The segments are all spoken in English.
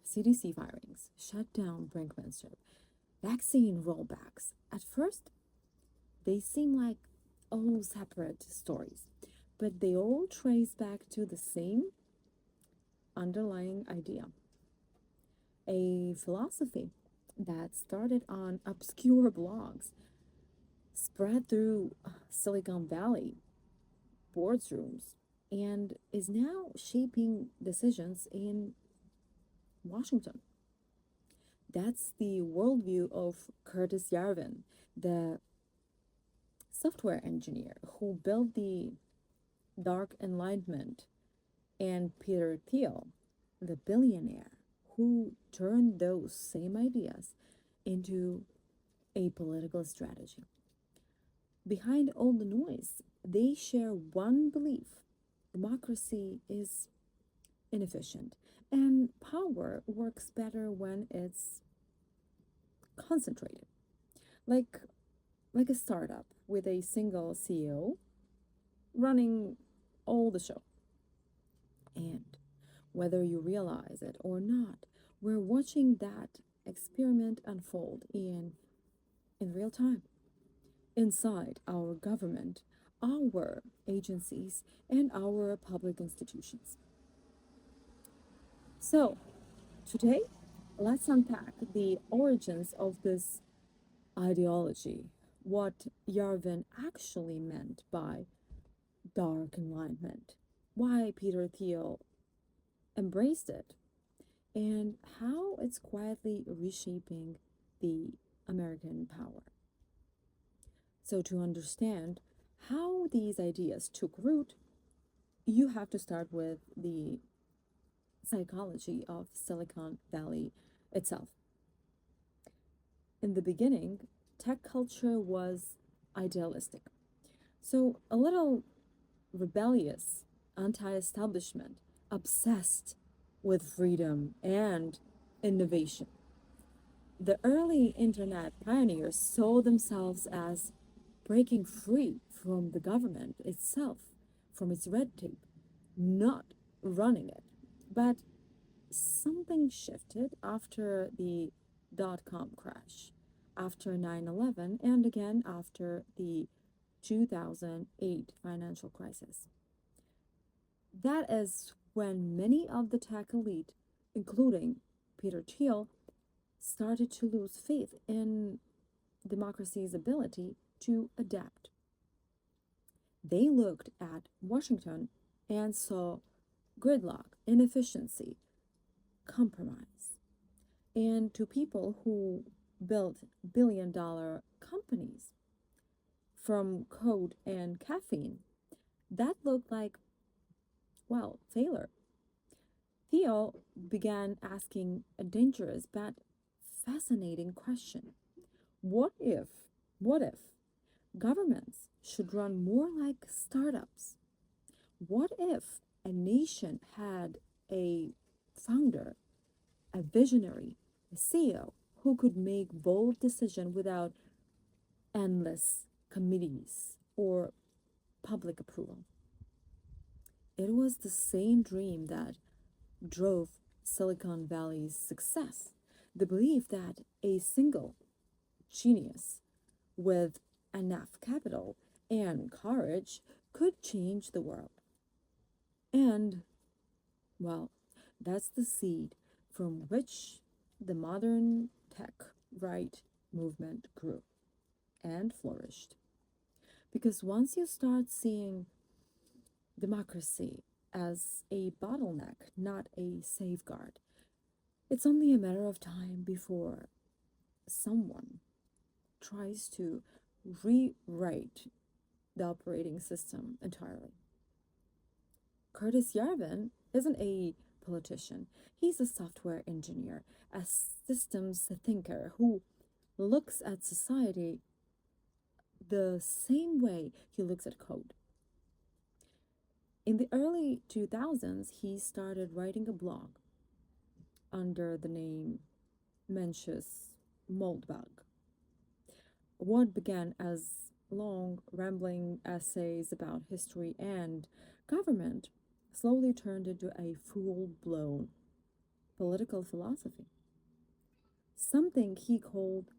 CDC firings, shutdown brinkmanship, vaccine rollbacks. At first, they seem like all separate stories, but they all trace back to the same underlying idea, a philosophy that started on obscure blogs, spread through Silicon Valley boardrooms, and is now shaping decisions in Washington. That's the worldview of Curtis Yarvin, the software engineer who built the Dark Enlightenment, and Peter Thiel, the billionaire who turned those same ideas into a political strategy. Behind all the noise, they share one belief: democracy is inefficient, and power works better when it's concentrated. Like like a startup with a single CEO running all the show. And whether you realize it or not, we're watching that experiment unfold in real time inside our government, our agencies, and our public institutions. So, today, let's unpack the origins of this ideology, what Yarvin actually meant by dark enlightenment, why Peter Thiel embraced it, and how it's quietly reshaping the American power. So, to understand how these ideas took root, you have to start with the psychology of Silicon Valley itself. In the beginning, tech culture was idealistic. So, a little rebellious, anti establishment, obsessed with freedom and innovation. The early internet pioneers saw themselves as breaking free from the government itself, from its red tape, not running it. But something shifted after the dot-com crash, after 9/11, and again after the 2008 financial crisis. That is when many of the tech elite, including Peter Thiel, started to lose faith in democracy's ability to adapt. They looked at Washington and saw gridlock, inefficiency, compromise. And to people who built billion-dollar companies from code and caffeine, that looked like, well, failure. Theo began asking a dangerous but fascinating question. What if, what if governments should run more like startups? What if a nation had a founder, a visionary, a CEO who could make bold decisions without endless committees or public approval? It was the same dream that drove Silicon Valley's success, the belief that a single genius with enough capital and courage could change the world. And, well, that's the seed from which the modern tech right movement grew and flourished. Because once you start seeing democracy as a bottleneck, not a safeguard, it's only a matter of time before someone tries to rewrite the operating system entirely. Curtis Yarvin isn't a politician. He's a software engineer, a systems thinker who looks at society the same way he looks at code. In the early 2000s, he started writing a blog under the name Mencius Moldbug. What began as long, rambling essays about history and government slowly turned into a full blown political philosophy, something he called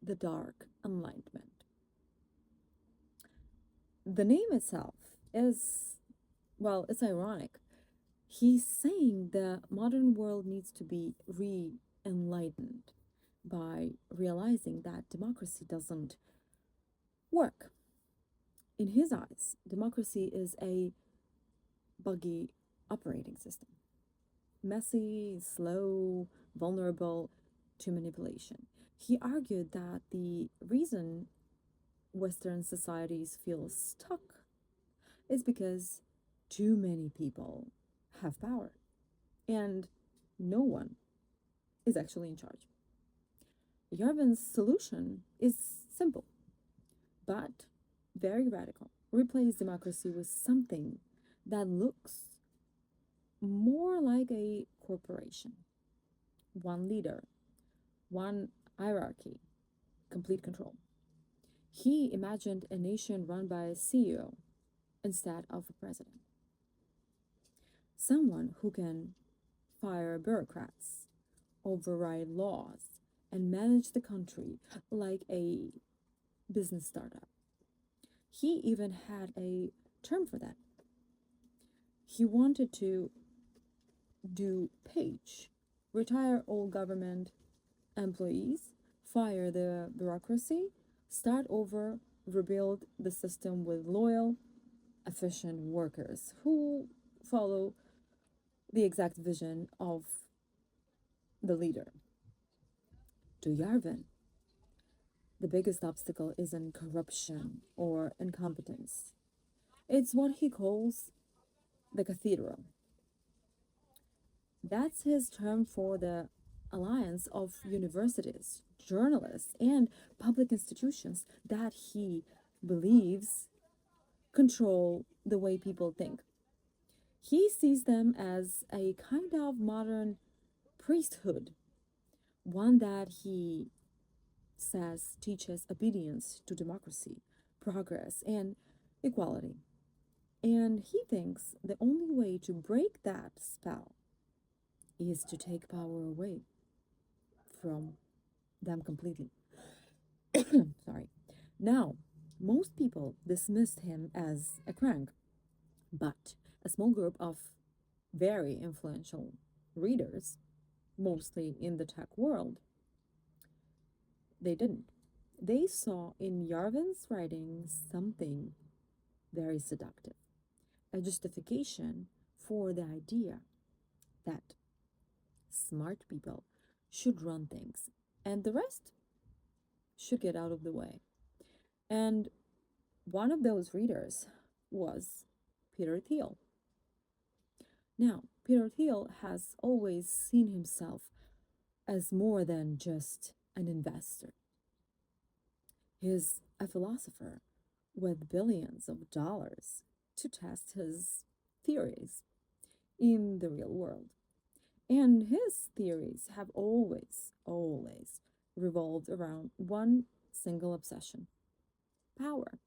the Dark Enlightenment. The name itself is, well, it's ironic. He's saying the modern world needs to be re enlightened by realizing that democracy doesn't work. In his eyes, democracy is a buggy operating system, messy, slow, vulnerable to manipulation. He argued that the reason Western societies feel stuck is because too many people have power and no one is actually in charge. Yarvin's solution is simple but very radical. Replace democracy with something that looks more like a corporation. One leader, one hierarchy, complete control. He imagined a nation run by a CEO instead of a president. Someone who can fire bureaucrats, override laws, and manage the country like a business startup. He even had a term for that. He wanted to do page, retire all government employees, fire the bureaucracy, start over, rebuild the system with loyal, efficient workers who follow the exact vision of the leader. To Yarvin, the biggest obstacle isn't corruption or incompetence. It's what he calls the cathedral. That's his term for the alliance of universities, journalists, and public institutions that he believes control the way people think. He sees them as a kind of modern priesthood, one that he says teaches obedience to democracy, progress, and equality. And he thinks the only way to break that spell is to take power away from them completely. Sorry. Now, most people dismissed him as a crank, but a small group of very influential readers, mostly in the tech world, they didn't. They saw in Yarvin's writings something very seductive, a justification for the idea that smart people should run things and the rest should get out of the way. And one of those readers was Peter Thiel. Now, Peter Thiel has always seen himself as more than just an investor. He's a philosopher with billions of dollars to test his theories in the real world. And his theories have always revolved around one single obsession: power.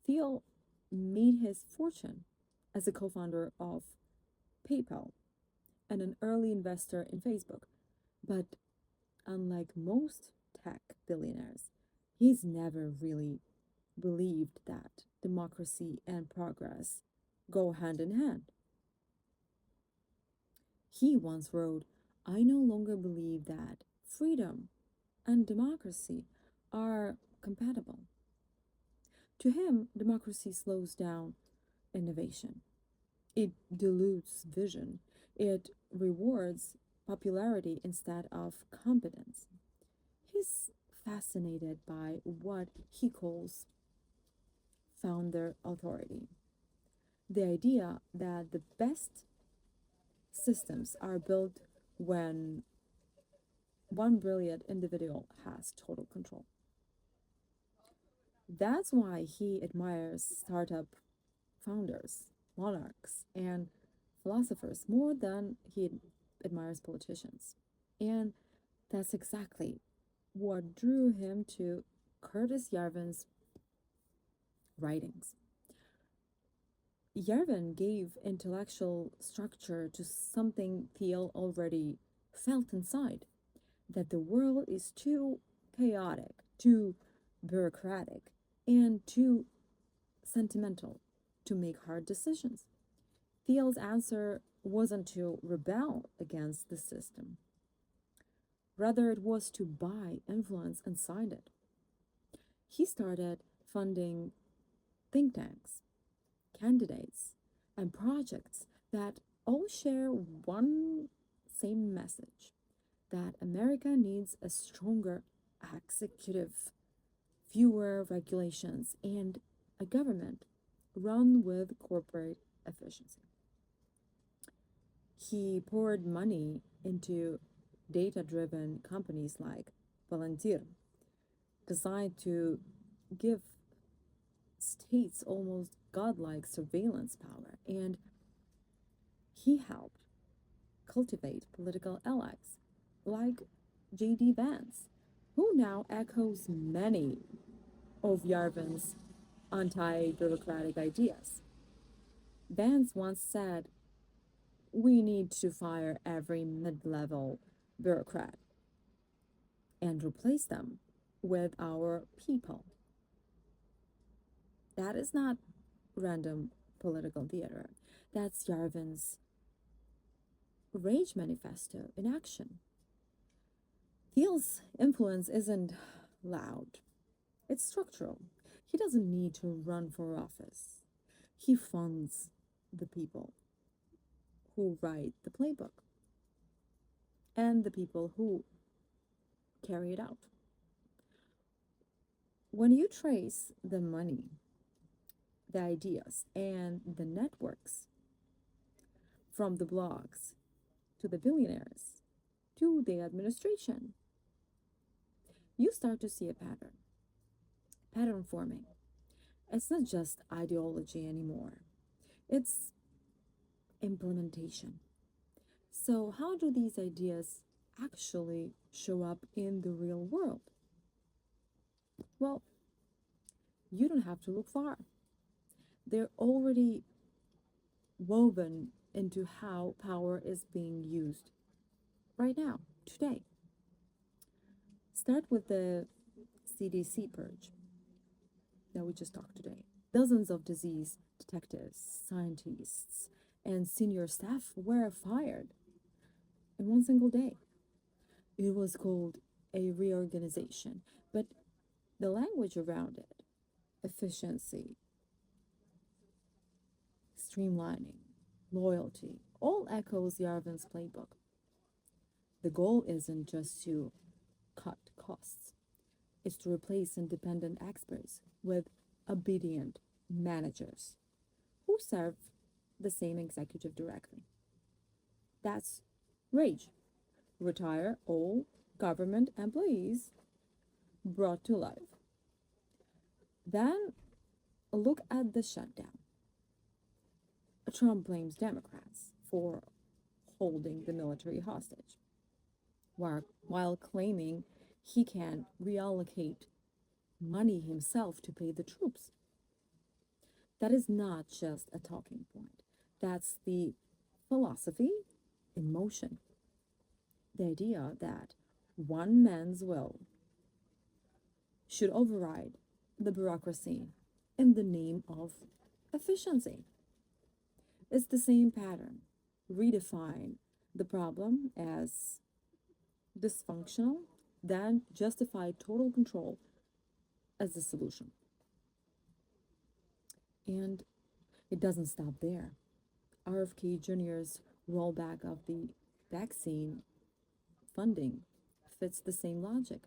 Thiel made his fortune as a co founder of PayPal and an early investor in Facebook. But unlike most tech billionaires, he's never really believed that democracy and progress go hand in hand. He once wrote, "I no longer believe that freedom and democracy are compatible." To him, democracy slows down innovation. It dilutes vision. It rewards popularity instead of competence. He's fascinated by what he calls founder authority, the idea that the best systems are built when one brilliant individual has total control. That's why he admires startup founders, monarchs, and philosophers more than he admires politicians. And that's exactly what drew him to Curtis Yarvin's writings. Yarvin gave intellectual structure to something Thiel already felt inside, that the world is too chaotic, too bureaucratic, and too sentimental to make hard decisions. Thiel's answer wasn't to rebel against the system. Rather, it was to buy influence inside it. He started funding think tanks, candidates, and projects that all share one same message, that America needs a stronger executive, fewer regulations, and a government run with corporate efficiency. He poured money into data driven companies like Palantir, designed to give states almost godlike surveillance power, and he helped cultivate political allies like J.D. Vance, who now echoes many of Yarvin's anti bureaucratic ideas. Vance once said, "We need to fire every mid level bureaucrat and replace them with our people." That is not random political theater. That's Yarvin's Rage Manifesto in action. Thiel's influence isn't loud, it's structural. He doesn't need to run for office. He funds the people who write the playbook and the people who carry it out. When you trace the money, the ideas, and the networks from the blogs to the billionaires to the administration, you start to see a pattern forming. It's not just ideology anymore, it's implementation. So, how do these ideas actually show up in the real world? Well, you don't have to look far. They're already woven into how power is being used right now, today. Start with the CDC purge that we just talked today. Dozens of disease detectives, scientists, and senior staff were fired in one single day. It was called a reorganization, but the language around it, efficiency, streamlining, loyalty, all echoes Yarvin's playbook. The goal isn't just to cut costs, it's to replace independent experts with obedient managers who serve the same executive directly. That's rage. Retire all government employees brought to life. Then look at the shutdown. Trump blames Democrats for holding the military hostage, while claiming he can reallocate money himself to pay the troops. That is not just a talking point, that's the philosophy in motion. The idea that one man's will should override the bureaucracy in the name of efficiency. It's the same pattern. Redefine the problem as dysfunctional, then justify total control as the solution. And it doesn't stop there. RFK Jr.'s rollback of the vaccine funding fits the same logic.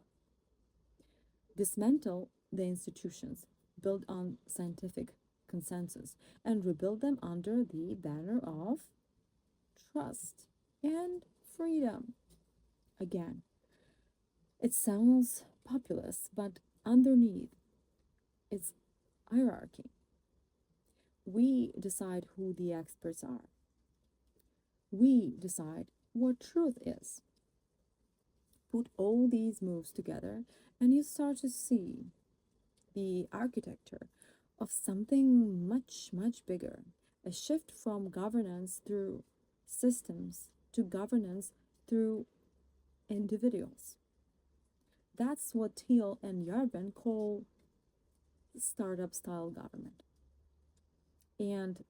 Dismantle the institutions built on scientific consensus and rebuild them under the banner of trust and freedom. Again, it sounds populist, but underneath it's hierarchy. We decide who the experts are. We decide what truth is. Put all these moves together, and you start to see the architecture of something much, much bigger, a shift from governance through systems to governance through individuals. That's what Thiel and Yarvin call startup style government, and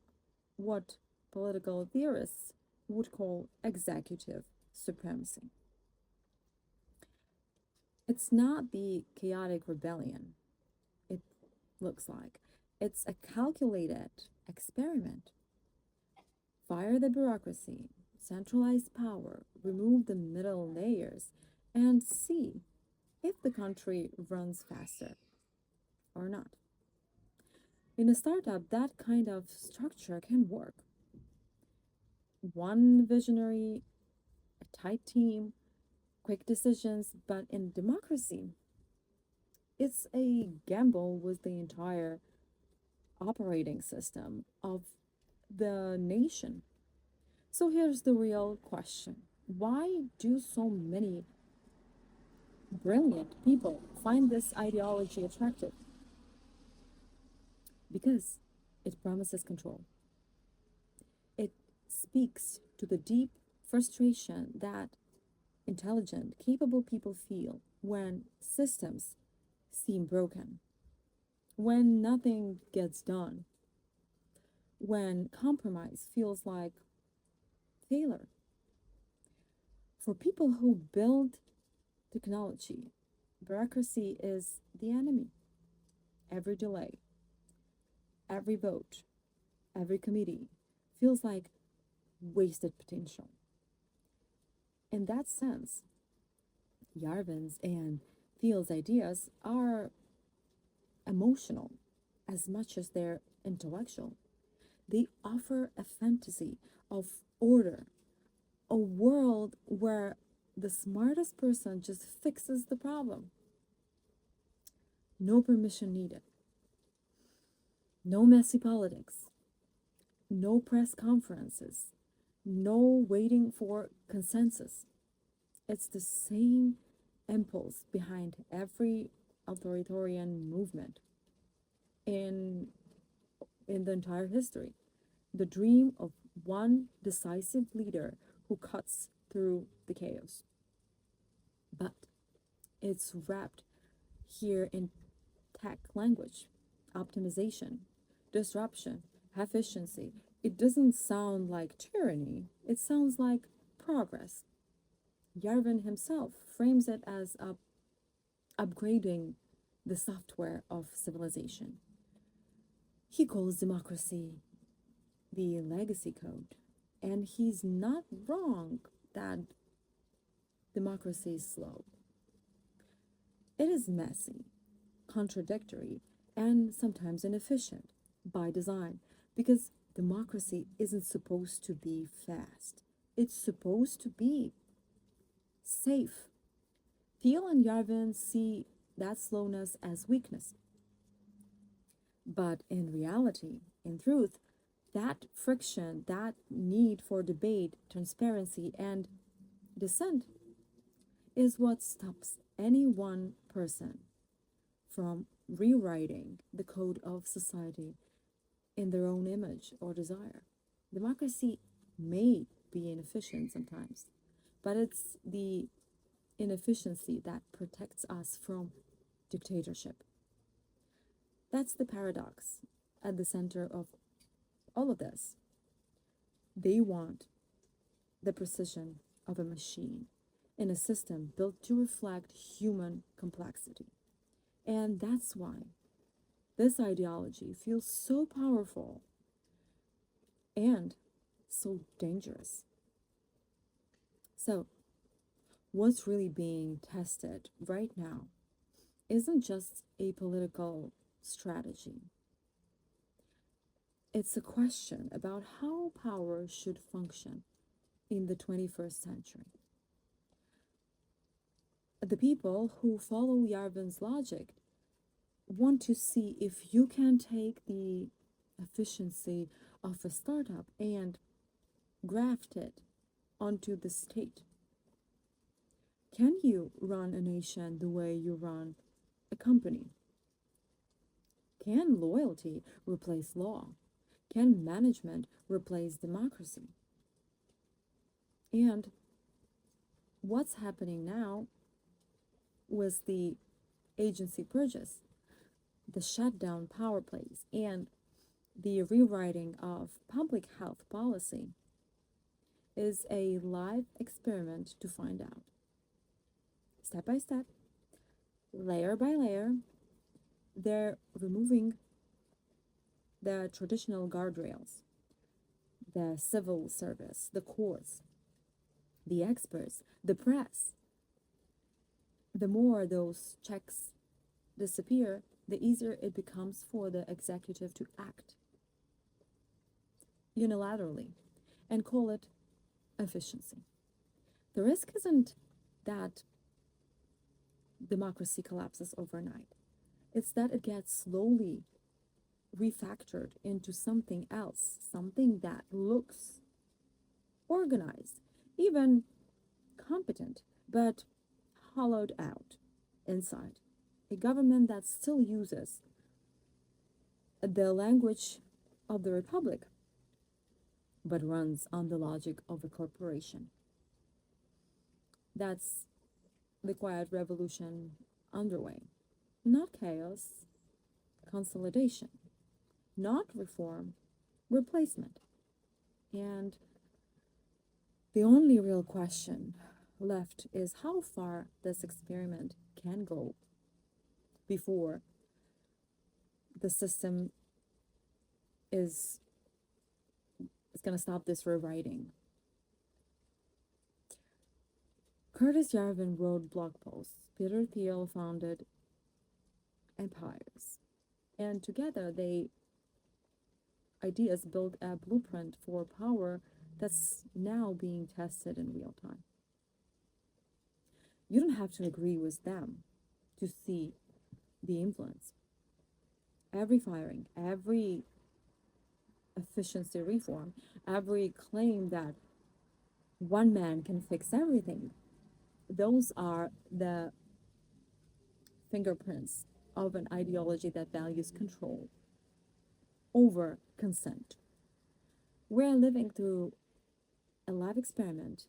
what political theorists would call executive supremacy. It's not the chaotic rebellion, it looks like. It's a calculated experiment. Fire the bureaucracy, centralize power, remove the middle layers, and see if the country runs faster or not. In a startup, that kind of structure can work. One visionary, a tight team, quick decisions, but in democracy, it's a gamble with the entire operating system of the nation. So here's the real question: why do so many brilliant people find this ideology attractive? Because it promises control. It speaks to the deep frustration that intelligent, capable people feel when systems seem broken, when nothing gets done, when compromise feels like failure. For people who build technology, bureaucracy is the enemy. Every delay, every vote, every committee feels like wasted potential. In that sense, Yarvin's and Thiel's ideas are emotional as much as they're intellectual. They offer a fantasy of order, a world where the smartest person just fixes the problem. No permission needed, no messy politics, no press conferences, no waiting for consensus. It's the same impulse behind every authoritarian movement in, in the entire history. The dream of one decisive leader who cuts through the chaos. But it's wrapped here in tech language, optimization, disruption, efficiency. It doesn't sound like tyranny, it sounds like progress. Yarvin himself frames it as upgrading the software of civilization. He calls democracy the legacy code, and he's not wrong that democracy is slow. It is messy, contradictory, and sometimes inefficient by design, because democracy isn't supposed to be fast. It's supposed to be safe. Thiel and Yarvin see that slowness as weakness. But in reality, in truth, that friction, that need for debate, transparency, and dissent is what stops any one person from rewriting the code of society in their own image or desire. Democracy may be inefficient sometimes, but it's the inefficiency that protects us from dictatorship. That's the paradox at the center of all of this. They want the precision of a machine in a system built to reflect human complexity. And that's why this ideology feels so powerful and so dangerous. So, what's really being tested right now isn't just a political strategy. It's a question about how power should function in the 21st century. The people who follow Yarvin's logic want to see if you can take the efficiency of a startup and graft it onto the state. Can you run a nation the way you run a company? Can loyalty replace law? Can management replace democracy? And what's happening now with the agency purges, the shutdown power plays, and the rewriting of public health policy is a live experiment to find out. Step by step, layer by layer, they're removing the traditional guardrails, the civil service, the courts, the experts, the press. The more those checks disappear, the easier it becomes for the executive to act unilaterally and call it efficiency. The risk isn't that democracy collapses overnight, it's that it gets slowly refactored into something else, something that looks organized, even competent, but hollowed out inside. A government that still uses the language of the republic, but runs on the logic of a corporation. That's the quiet revolution underway. Not chaos, consolidation. Not reform, replacement. And the only real question left is how far this experiment can go before the system is going to stop this rewriting. Curtis Yarvin wrote blog posts. Peter Thiel founded empires. And together ideas build a blueprint for power that's now being tested in real time. You don't have to agree with them to see the influence. Every firing, every efficiency reform, every claim that one man can fix everything, those are the fingerprints of an ideology that values control over consent. We're living through a live experiment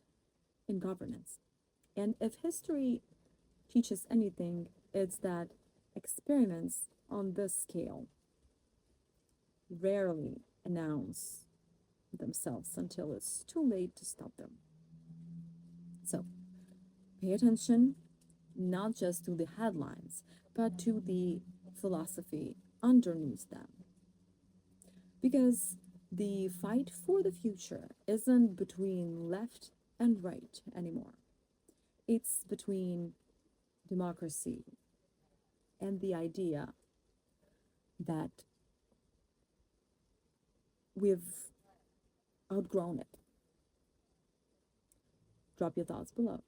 in governance. And if history teaches anything, it's that experiments on this scale rarely announce themselves until it's too late to stop them. So pay attention not just to the headlines, but to the philosophy underneath them. Because the fight for the future isn't between left and right anymore. It's between democracy and the idea that we've outgrown it. Drop your thoughts below.